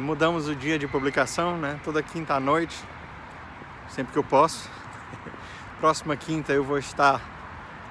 Mudamos o dia de publicação, né? Toda quinta à noite, sempre que eu posso. Próxima quinta eu vou estar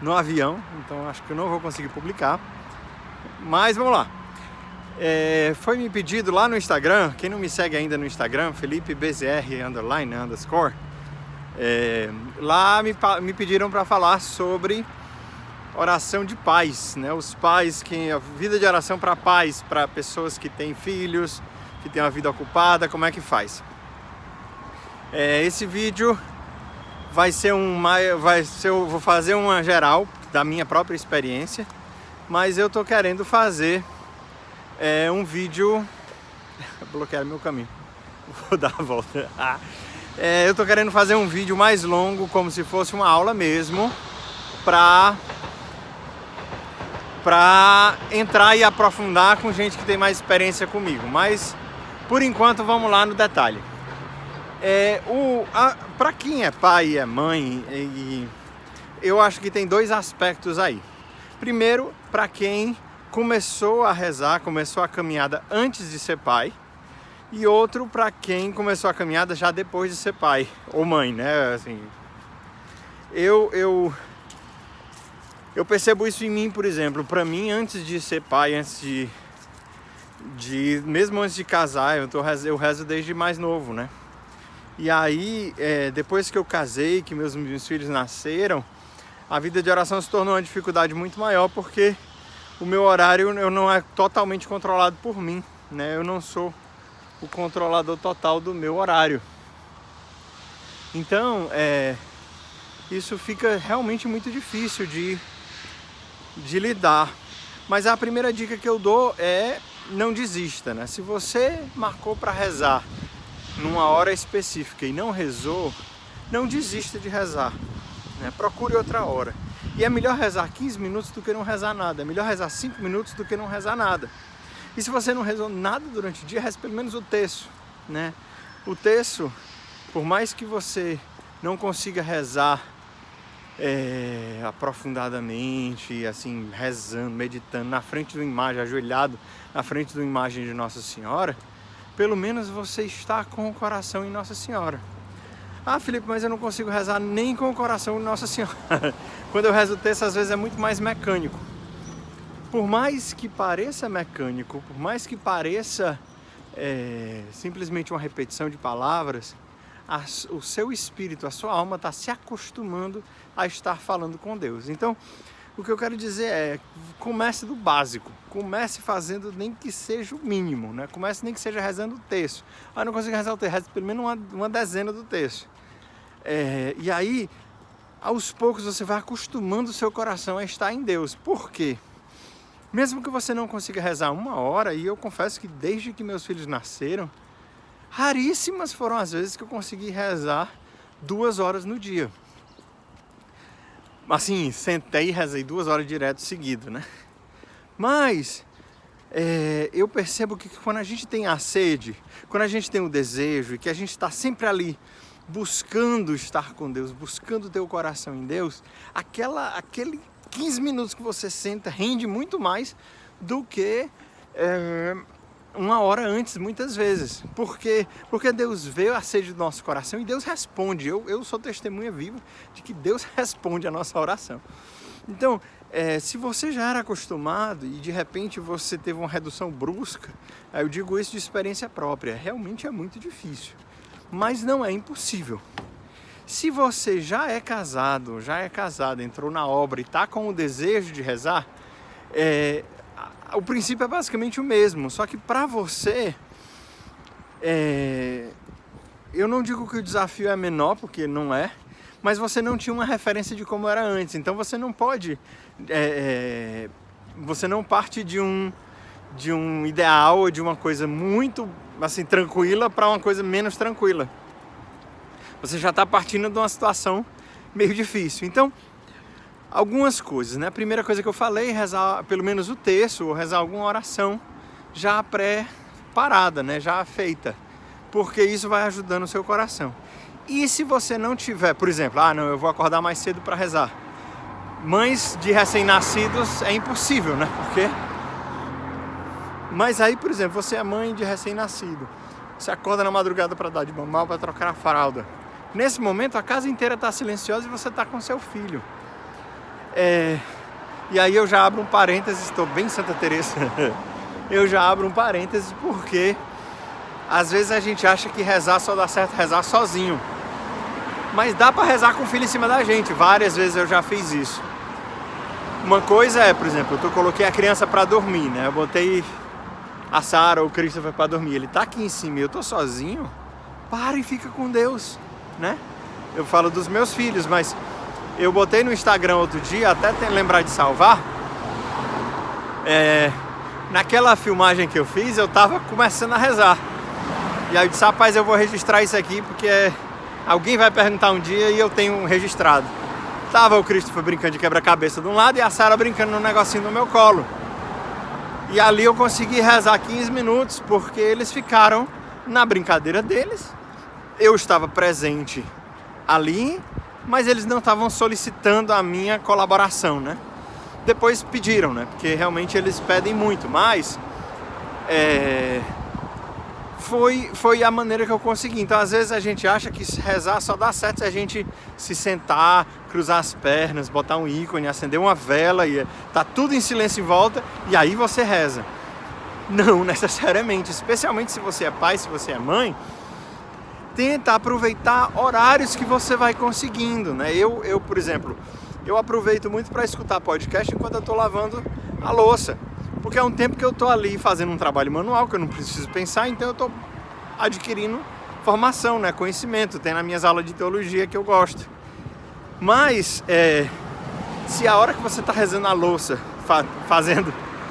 no avião, então acho que eu não vou conseguir publicar. Mas vamos lá. Foi me pedido lá no Instagram, quem não me segue ainda no Instagram, FelipeBZR__, lá me pediram para falar sobre oração de pais, né? Os pais, a vida de oração para pais, para pessoas que têm filhos, que têm uma vida ocupada, como é que faz? Esse vídeo eu vou fazer uma geral da minha própria experiência, mas eu tô querendo fazer um vídeo. Bloquear meu caminho, vou dar a volta. Eu tô querendo fazer um vídeo mais longo, como se fosse uma aula mesmo, para entrar e aprofundar com gente que tem mais experiência comigo. Mas por enquanto vamos lá no detalhe. Para quem é pai e é mãe, eu acho que tem dois aspectos aí. Primeiro, para quem começou a rezar, começou a caminhada antes de ser pai, e outro para quem começou a caminhada já depois de ser pai ou mãe, né? Assim, eu percebo isso em mim, por exemplo. Para mim, antes de ser pai, mesmo antes de casar, eu rezo desde mais novo, né? E aí, depois que eu casei, que meus filhos nasceram, a vida de oração se tornou uma dificuldade muito maior, porque o meu horário não é totalmente controlado por mim, né? Eu não sou o controlador total do meu horário. Então, isso fica realmente muito difícil de lidar. Mas a primeira dica que eu dou é: não desista, né? Se você marcou para rezar numa hora específica e não rezou, não desista de rezar, né? Procure outra hora. E é melhor rezar 15 minutos do que não rezar nada. É melhor rezar 5 minutos do que não rezar nada. E se você não rezou nada durante o dia, reze pelo menos o terço, né? O terço, por mais que você não consiga rezar aprofundadamente, assim, rezando, meditando na frente de uma imagem, ajoelhado na frente de uma imagem de Nossa Senhora, pelo menos você está com o coração em Nossa Senhora. Ah, Felipe, mas eu não consigo rezar nem com o coração em Nossa Senhora. Quando eu rezo o terço, às vezes é muito mais mecânico. Por mais que pareça mecânico, por mais que pareça simplesmente uma repetição de palavras, o seu espírito, a sua alma está se acostumando a estar falando com Deus. Então, o que eu quero dizer é: comece do básico, comece fazendo nem que seja o mínimo, né? Comece nem que seja rezando o terço. Ah, não consigo rezar o terço, reze pelo menos uma dezena do terço. E aí, aos poucos, você vai acostumando o seu coração a estar em Deus. Por quê? Mesmo que você não consiga rezar 1 hora, e eu confesso que desde que meus filhos nasceram, raríssimas foram as vezes que eu consegui rezar 2 horas no dia. Assim, sentei e rezei 2 horas direto seguido, né? Mas eu percebo que quando a gente tem a sede, quando a gente tem o desejo, e que a gente está sempre ali buscando estar com Deus, buscando ter o coração em Deus, aquele 15 minutos que você senta rende muito mais do que 1 hora antes, muitas vezes. Porque Deus vê a sede do nosso coração e Deus responde. Eu sou testemunha viva de que Deus responde a nossa oração. Então, se você já era acostumado e de repente você teve uma redução brusca, eu digo isso de experiência própria, realmente é muito difícil. Mas não é impossível. Se você já é casada, entrou na obra e está com o desejo de rezar, o princípio é basicamente o mesmo, só que para você, eu não digo que o desafio é menor, porque não é, mas você não tinha uma referência de como era antes, então você não pode, você não parte de um ideal ou de uma coisa muito assim, tranquila para uma coisa menos tranquila. Você já está partindo de uma situação meio difícil. Então, algumas coisas, né? A primeira coisa que eu falei, rezar pelo menos o terço, ou rezar alguma oração já pré-parada, né? Já feita, porque isso vai ajudando o seu coração. E se você não tiver, por exemplo, eu vou acordar mais cedo para rezar. Mães de recém-nascidos é impossível, né? Porque Mas aí, por exemplo, você é mãe de recém-nascido, você acorda na madrugada para dar de mamar, para trocar a fralda. Nesse momento a casa inteira está silenciosa e você está com seu filho. E aí eu já abro um parênteses, estou bem Santa Teresa. Eu já abro um parênteses porque às vezes a gente acha que rezar só dá certo rezar sozinho. Mas dá para rezar com o filho em cima da gente. Várias vezes eu já fiz isso. Uma coisa é, por exemplo, eu coloquei a criança para dormir, né? Eu botei a Sara ou o Christopher para dormir. Ele tá aqui em cima e eu tô sozinho. Para e fica com Deus, né? Eu falo dos meus filhos, mas eu botei no Instagram outro dia, até lembrar de salvar. Naquela filmagem que eu fiz, eu tava começando a rezar. E aí eu disse, rapaz, eu vou registrar isso aqui porque alguém vai perguntar um dia e eu tenho registrado. Tava o Christopher brincando de quebra-cabeça de um lado e a Sara brincando num negocinho no meu colo. E ali eu consegui rezar 15 minutos porque eles ficaram na brincadeira deles. Eu estava presente ali, mas eles não estavam solicitando a minha colaboração, né? Depois pediram, né? Porque realmente eles pedem muito, mas foi a maneira que eu consegui. Então às vezes a gente acha que rezar só dá certo se a gente se sentar, cruzar as pernas, botar um ícone, acender uma vela e tá tudo em silêncio em volta e aí você reza. Não necessariamente, especialmente se você é pai, se você é mãe, tenta aproveitar horários que você vai conseguindo, né? Eu, por exemplo, eu aproveito muito para escutar podcast enquanto eu tô lavando a louça. Porque é um tempo que eu tô ali fazendo um trabalho manual, que eu não preciso pensar, então eu tô adquirindo formação, né? Conhecimento. Tem nas minhas aulas de teologia que eu gosto. Mas, se a hora que você tá rezando a louça,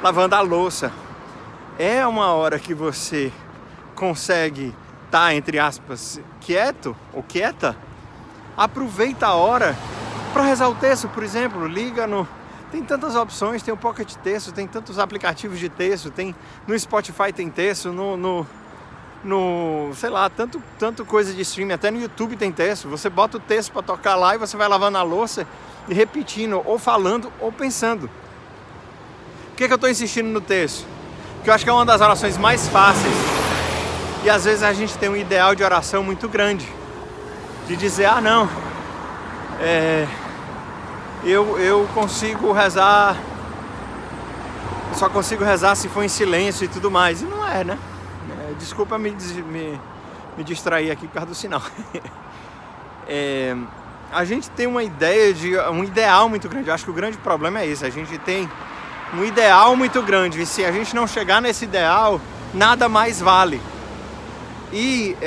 lavando a louça, é uma hora que você consegue estar, entre aspas, quieto ou quieta, aproveita a hora para rezar o texto, por exemplo, liga no... Tem tantas opções, tem o Pocket Texto, tem tantos aplicativos de texto, tem no Spotify tem texto, sei lá, tanto coisa de streaming, até no YouTube tem texto. Você bota o texto para tocar lá e você vai lavando a louça e repetindo, ou falando, ou pensando. Por que eu estou insistindo no texto? Porque eu acho que é uma das orações mais fáceis. E às vezes a gente tem um ideal de oração muito grande. De dizer, não, eu consigo rezar, só consigo rezar se for em silêncio e tudo mais. E não é, né? Desculpa me distrair aqui por causa do sinal. A gente tem uma ideia um ideal muito grande. Eu acho que o grande problema é esse. A gente tem um ideal muito grande. E se a gente não chegar nesse ideal, nada mais vale. E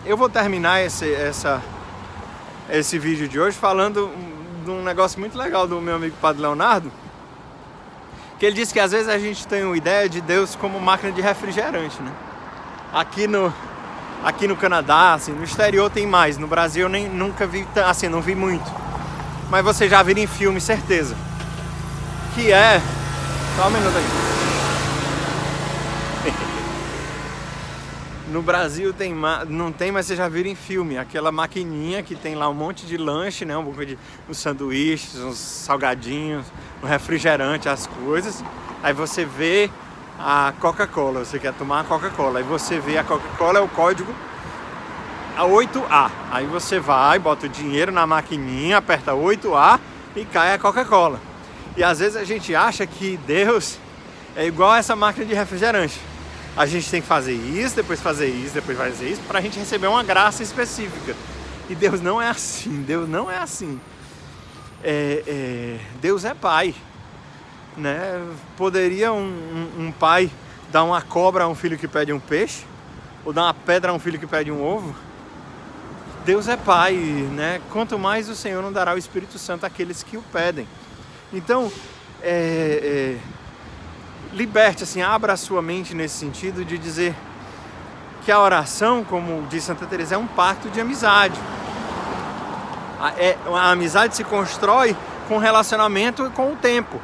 eu vou terminar esse vídeo de hoje falando de um negócio muito legal do meu amigo Padre Leonardo, que ele disse que às vezes a gente tem uma ideia de Deus como máquina de refrigerante, né? Aqui no Canadá, assim, no exterior tem mais, no Brasil eu nunca vi, assim, não vi muito, mas você já viu em filme, certeza, que só um minuto aí. No Brasil não tem, mas você já viu em filme, aquela maquininha que tem lá um monte de lanche, né? Uns sanduíches, uns salgadinhos, um refrigerante, as coisas. Aí você vê a Coca-Cola, você quer tomar a Coca-Cola. Aí você vê a Coca-Cola, é o código 8A. Aí você vai, bota o dinheiro na maquininha, aperta 8A e cai a Coca-Cola. E às vezes a gente acha que Deus é igual a essa máquina de refrigerante. A gente tem que fazer isso, depois fazer isso, depois fazer isso, para a gente receber uma graça específica. E Deus não é assim, Deus não é assim. Deus é pai, né? Poderia um pai dar uma cobra a um filho que pede um peixe? Ou dar uma pedra a um filho que pede um ovo? Deus é pai, né? Quanto mais o Senhor não dará o Espírito Santo àqueles que o pedem. Então, liberte, assim, abra a sua mente nesse sentido de dizer que a oração, como diz Santa Teresa, é um pacto de amizade. A amizade se constrói com relacionamento e com o tempo.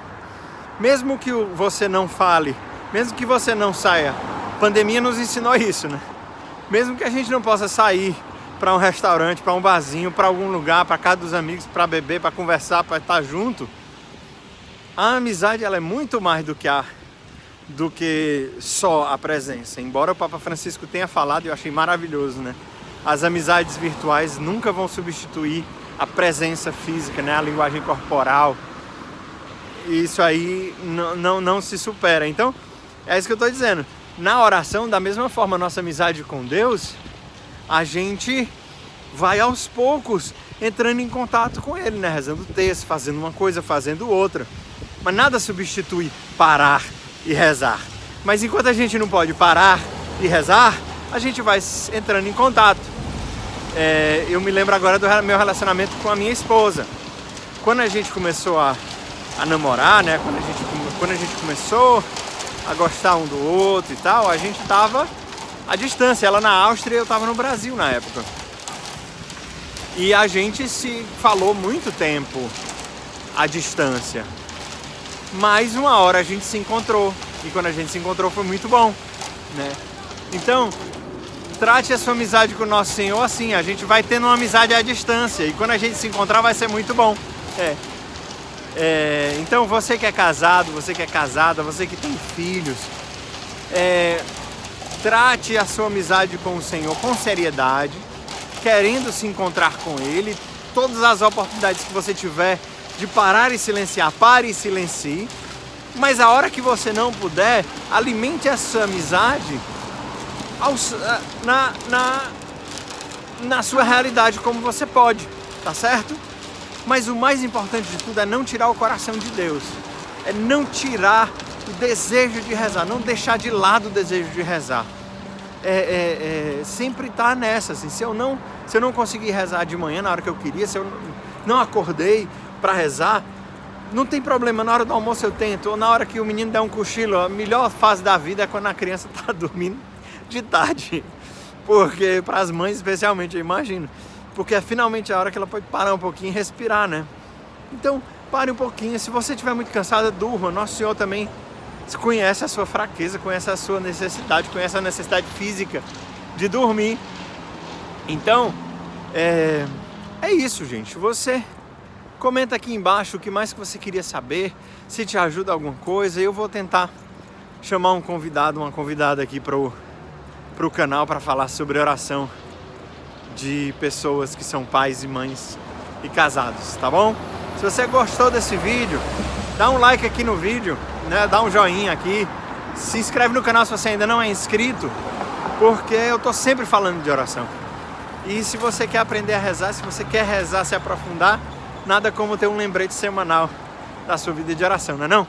Mesmo que você não fale, mesmo que você não saia, a pandemia nos ensinou isso, né? Mesmo que a gente não possa sair para um restaurante, para um barzinho, para algum lugar, para casa dos amigos, para beber, para conversar, para estar junto, a amizade ela é muito mais do que do que só a presença. Embora o Papa Francisco tenha falado, e eu achei maravilhoso, né? As amizades virtuais nunca vão substituir a presença física, né? A linguagem corporal. Isso aí não se supera. Então, é isso que eu estou dizendo. Na oração, da mesma forma, a nossa amizade com Deus, a gente vai aos poucos entrando em contato com Ele, né? Rezando o texto, fazendo uma coisa, fazendo outra. Mas nada substitui parar e rezar. Mas enquanto a gente não pode parar e rezar, a gente vai entrando em contato. Eu me lembro agora do meu relacionamento com a minha esposa. Quando a gente começou a namorar, né? Quando a gente começou a gostar um do outro e tal, a gente tava à distância. Ela na Áustria e eu tava no Brasil na época. E a gente se falou muito tempo à distância. Mas uma hora a gente se encontrou. E quando a gente se encontrou foi muito bom, né? Então, trate a sua amizade com o Nosso Senhor assim. A gente vai tendo uma amizade à distância. E quando a gente se encontrar vai ser muito bom. Então você que é casado, você que é casada, você que tem filhos, trate a sua amizade com o Senhor com seriedade, querendo se encontrar com Ele. Todas as oportunidades que você tiver de parar e silenciar, pare e silencie. Mas a hora que você não puder, alimente a sua amizade na sua realidade como você pode, tá certo? Mas o mais importante de tudo é não tirar o coração de Deus. É não tirar o desejo de rezar, não deixar de lado o desejo de rezar. Sempre estar nessa, assim, se eu não conseguir rezar de manhã na hora que eu queria, se eu não acordei para rezar, não tem problema, na hora do almoço eu tento, ou na hora que o menino der um cochilo. A melhor fase da vida é quando a criança está dormindo de tarde, porque para as mães especialmente, eu imagino, porque é finalmente a hora que ela pode parar um pouquinho e respirar, né? Então, pare um pouquinho, se você estiver muito cansada, durma. Nosso Senhor também conhece a sua fraqueza, conhece a sua necessidade, conhece a necessidade física de dormir. Então, é isso, gente. Você comenta aqui embaixo o que mais que você queria saber, se te ajuda alguma coisa. Eu vou tentar chamar um convidado, uma convidada aqui pro canal para falar sobre oração de pessoas que são pais e mães e casados, tá bom? Se você gostou desse vídeo, dá um like aqui no vídeo, né? Dá um joinha aqui, se inscreve no canal se você ainda não é inscrito, porque eu tô sempre falando de oração. E se você quer aprender a rezar, se você quer rezar, se aprofundar, nada como ter um lembrete semanal da sua vida de oração, não é não?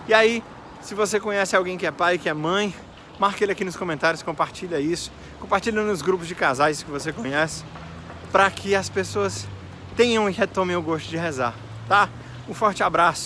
E aí, se você conhece alguém que é pai, que é mãe, marque ele aqui nos comentários, compartilha isso, compartilha nos grupos de casais que você conhece, para que as pessoas tenham e retomem o gosto de rezar, tá? Um forte abraço.